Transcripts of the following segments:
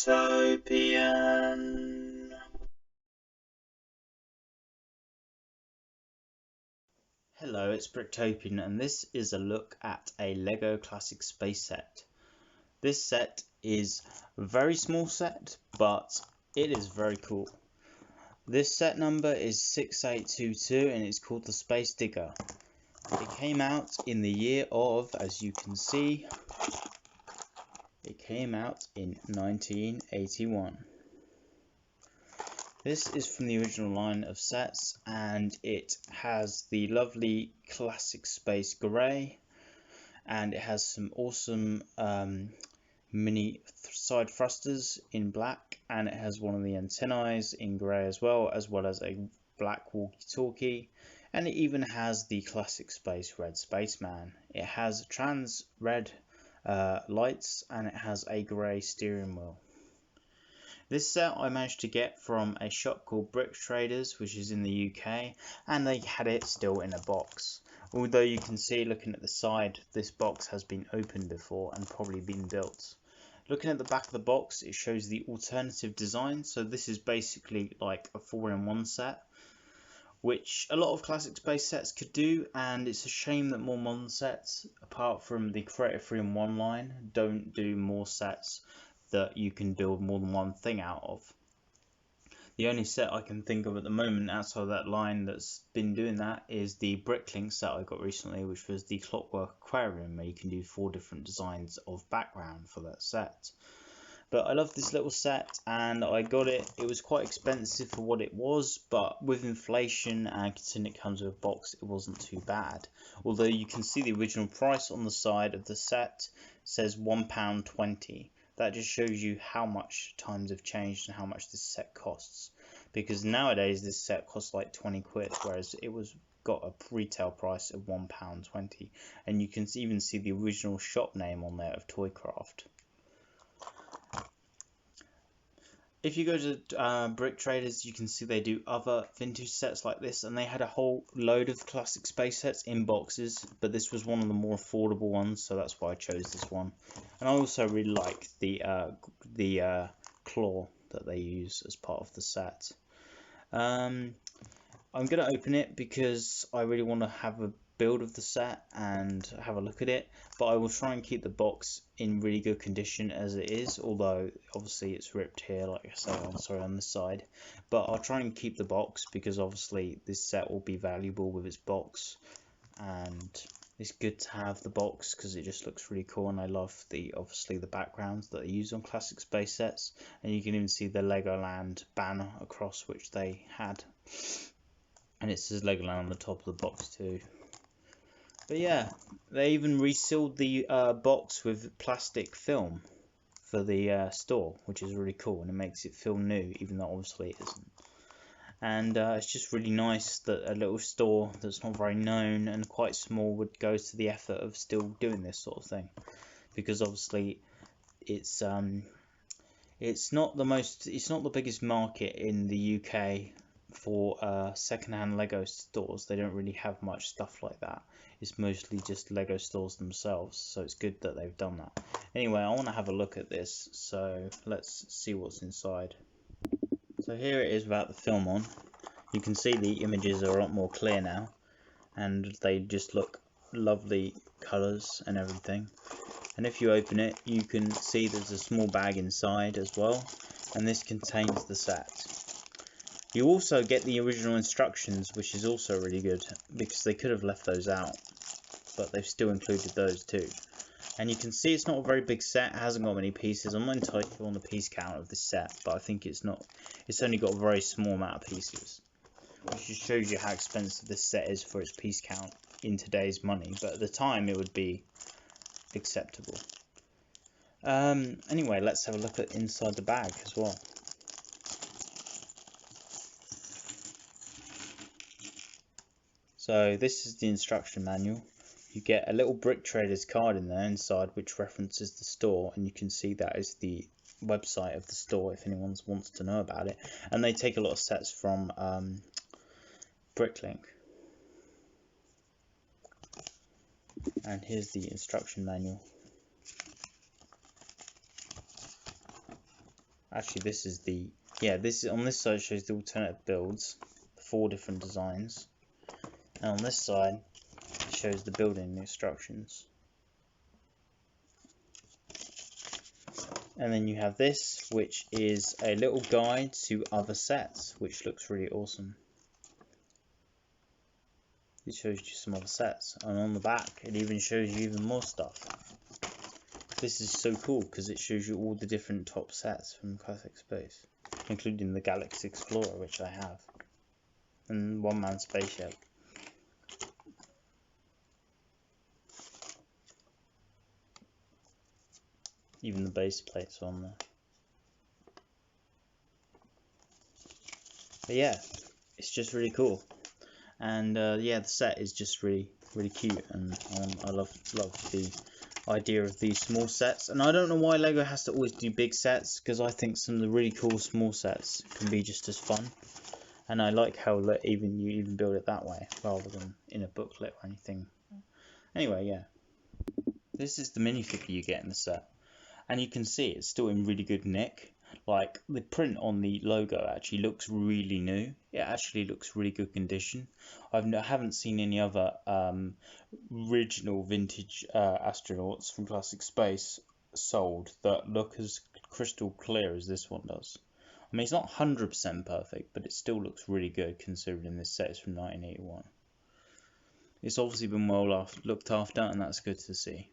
Brictopian. Hello, it's Brictopian, and this is a look at a LEGO Classic Space set. This set is a very small set, but it is very cool. This set number is 6822 and it's called the Space Digger. It came out in the year of, as you can see, it came out in 1981. This is from the original line of sets, and it has the lovely classic space grey, and it has some awesome mini side thrusters in black, and it has one of the antennae in grey as well as a black walkie-talkie, and it even has the classic space red spaceman. It has trans red lights, and it has a grey steering wheel. This set I managed to get from a shop called Brick Traders, which is in the UK, and they had it still in a box. Although you can see, looking at the side, this box has been opened before and probably been built. Looking at the back of the box, it shows the alternative design. So this is basically like a 4-in-1 set, which a lot of classic space sets could do, and it's a shame that more modern sets, apart from the Creator 3-in-1 line, don't do more sets that you can build more than one thing out of. The only set I can think of at the moment outside of that line that's been doing that is the Bricklink set I got recently, which was the Clockwork Aquarium, where you can do 4 different designs of background for that set. But I love this little set, and I got it. It was quite expensive for what it was, but with inflation and considering it comes with a box, it wasn't too bad. Although you can see the original price on the side of the set says £1.20. That just shows you how much times have changed and how much this set costs. Because nowadays this set costs like 20 quid, whereas it was got a retail price of £1.20. And you can even see the original shop name on there of Toycraft. If you go to Brick Traders, you can see they do other vintage sets like this, and they had a whole load of classic space sets in boxes, but this was one of the more affordable ones, so that's why I chose this one. And I also really like the claw that they use as part of the set. I'm going to open it because I really want to have a build of the set and have a look at it, but I will try and keep the box in really good condition as it is, although obviously it's ripped here, like I said, on this side. But I'll try and keep the box because obviously this set will be valuable with its box, and it's good to have the box because it just looks really cool, and I love obviously the backgrounds that they use on classic space sets, and you can even see the Legoland banner across which they had, and it says Legoland on the top of the box too. But yeah, they even resealed the box with plastic film for the store, which is really cool, and it makes it feel new, even though obviously it isn't. And it's just really nice that a little store that's not very known and quite small would go to the effort of still doing this sort of thing, because obviously it's not the biggest market in the UK for secondhand Lego stores. They don't really have much stuff like that. It's mostly just Lego stores themselves, so it's good that they've done that. Anyway, I want to have a look at this, so let's see what's inside. So here it is without the film on. You can see the images are a lot more clear now, and they just look lovely colours and everything. And if you open it, you can see there's a small bag inside as well, and this contains the set. You also get the original instructions, which is also really good, because they could have left those out, but they've still included those too. And you can see it's not a very big set, it hasn't got many pieces. I'm not entirely sure on the piece count of this set, but I think it's only got a very small amount of pieces, which just shows you how expensive this set is for its piece count in today's money, but at the time it would be acceptable. Anyway, let's have a look at inside the bag as well. So this is the instruction manual. You get a little Brick Traders card in there inside which references the store, and you can see that is the website of the store if anyone wants to know about it. And they take a lot of sets from Bricklink. And here's the instruction manual. actually this is the, yeah, this is, on this side shows the alternative builds, 4 different designs, and on this side it shows the building instructions. And then you have this, which is a little guide to other sets, which looks really awesome. It shows you some other sets, and on the back it even shows you even more stuff. This is so cool because it shows you all the different top sets from Classic Space, including the Galaxy Explorer, which I have, and One Man Spaceship. Even the base plates on there. But yeah, it's just really cool. And yeah, the set is just really cute, and I love the idea of these small sets. And I don't know why Lego has to always do big sets, because I think some of the really cool small sets can be just as fun. And I like how you even build it that way rather than in a booklet or anything. Anyway, yeah, this is the minifigure you get in the set, and you can see it's still in really good nick. Like, the print on the logo actually looks really new. It actually looks really good condition. I haven't seen any other original vintage astronauts from Classic Space sold that look as crystal clear as this one does. I mean, it's not 100% perfect, but it still looks really good considering this set is from 1981. It's obviously been well looked after, and that's good to see.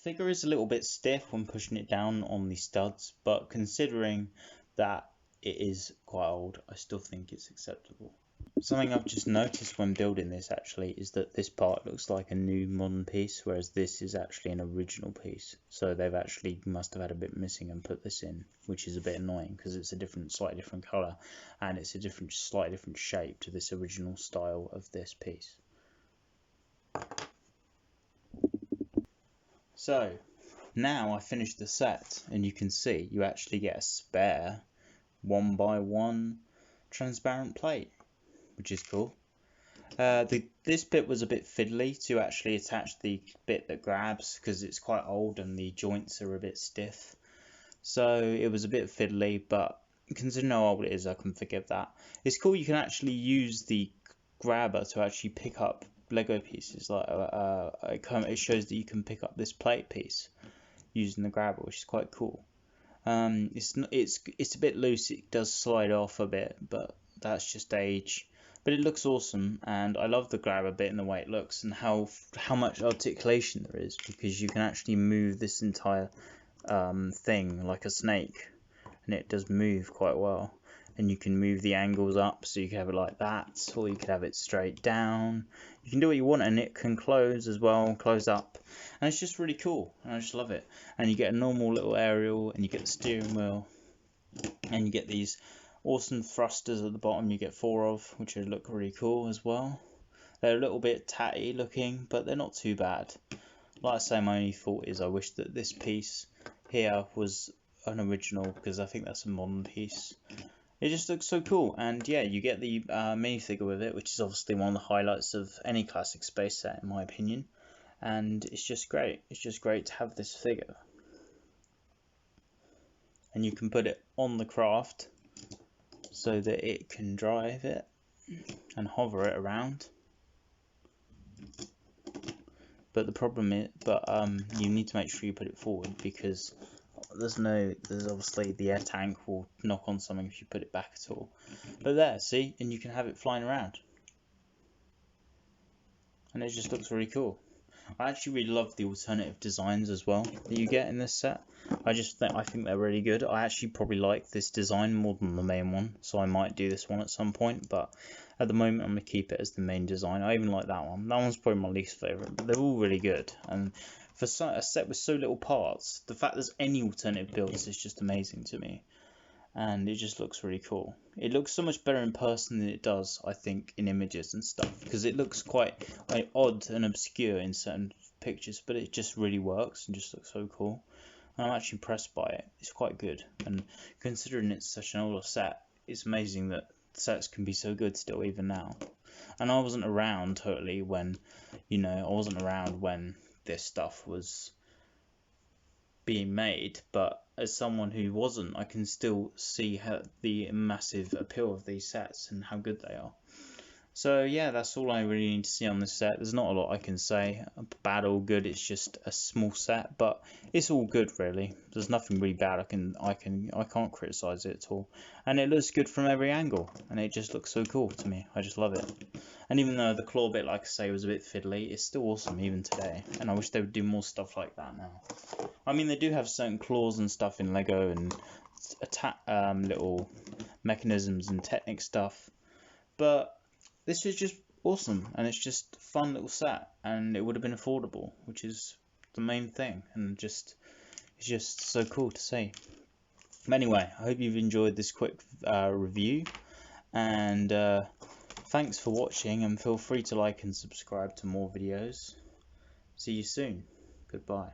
Figure is a little bit stiff when pushing it down on the studs, but considering that it is quite old, I still think it's acceptable. Something I've just noticed when building this actually is that this part looks like a new modern piece, whereas this is actually an original piece. So they've actually must have had a bit missing and put this in, which is a bit annoying because it's a slightly different colour, and it's a slightly different shape to this original style of this piece. So now I finished the set, and you can see you actually get a spare 1x1 transparent plate, which is cool. This bit was a bit fiddly to actually attach the bit that grabs because it's quite old and the joints are a bit stiff. So it was a bit fiddly, but considering how old it is, I can forgive that. It's cool you can actually use the grabber to actually pick up Lego pieces. Like it shows that you can pick up this plate piece using the grabber, which is quite cool. It's a bit loose. It does slide off a bit, but that's just age. But it looks awesome, and I love the grabber bit and the way it looks, and how much articulation there is, because you can actually move this entire thing like a snake, and it does move quite well. And you can move the angles up, so you can have it like that, or you can have it straight down. You can do what you want, and it can close as well, close up, and it's just really cool, and I just love it. And you get a normal little aerial, and you get the steering wheel, and you get these awesome thrusters at the bottom. You get 4 of, which look really cool as well. They're a little bit tatty looking, but they're not too bad. Like I say, my only thought is I wish that this piece here was an original, because I think that's a modern piece. It just looks so cool, and yeah, you get the minifigure with it, which is obviously one of the highlights of any Classic Space set, in my opinion. And it's just great. It's just great to have this figure. And you can put it on the craft so that it can drive it and hover it around. But the problem is, you need to make sure you put it forward, because there's obviously the air tank will knock on something if you put it back at all. But there, see, and you can have it flying around, and it just looks really cool. I actually really love the alternative designs as well that you get in this set. I think they're really good. I actually probably like this design more than the main one, so I might do this one at some point, but at the moment I'm going to keep it as the main design. I even like that one. That one's probably my least favourite, but they're all really good. And for a set with so little parts, the fact there's any alternative builds is just amazing to me. And it just looks really cool. It looks so much better in person than it does, I think, in images and stuff, because it looks quite odd and obscure in certain pictures, but it just really works and just looks so cool. And I'm actually impressed by it. It's quite good, and considering it's such an older set, it's amazing that sets can be so good still, even now. And I wasn't around totally when, I wasn't around when this stuff was being made, but as someone who wasn't, I can still see the massive appeal of these sets and how good they are. So yeah, that's all I really need to see on this set. There's not a lot I can say, bad or good. It's just a small set, but it's all good really. There's nothing really bad I can't criticize it at all. And it looks good from every angle, and it just looks so cool to me. I just love it. And even though the claw bit, like I say, was a bit fiddly, it's still awesome even today. And I wish they would do more stuff like that now. I mean, they do have certain claws and stuff in Lego and little mechanisms and Technic stuff, but this is just awesome, and it's just a fun little set, and it would have been affordable, which is the main thing, and it's just so cool to see. But anyway, I hope you've enjoyed this quick review, and thanks for watching, and feel free to like and subscribe to more videos. See you soon. Goodbye.